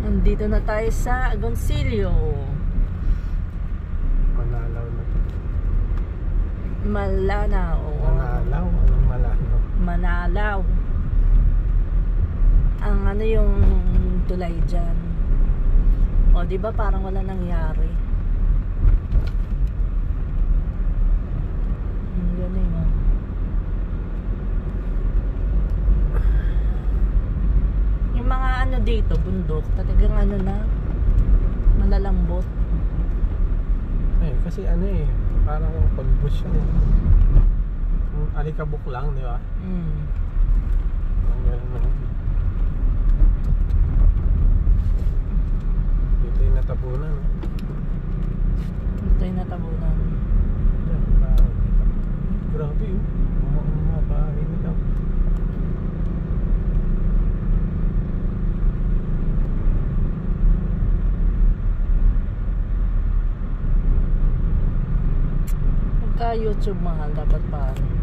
Nandito na tayo sa Agoncillo. Manalaw na. Malanao. Manalaw? Anong Malanaw? Manalaw. Ang ano yung tulay dyan. O diba parang wala nangyari. Yun eh. Yung mga ano dito, bundok, talagang ano na, malalambot. Eh, kasi ano eh, parang pag-bush yun eh. Alikabok lang, di ba? Ang gano'n naman. Dito yung natapunan, no? Ito yung natabunan. Yan, bahay nito. Grabe yun. Mga bahay nito. Pagka YouTube mahal, dapat paano?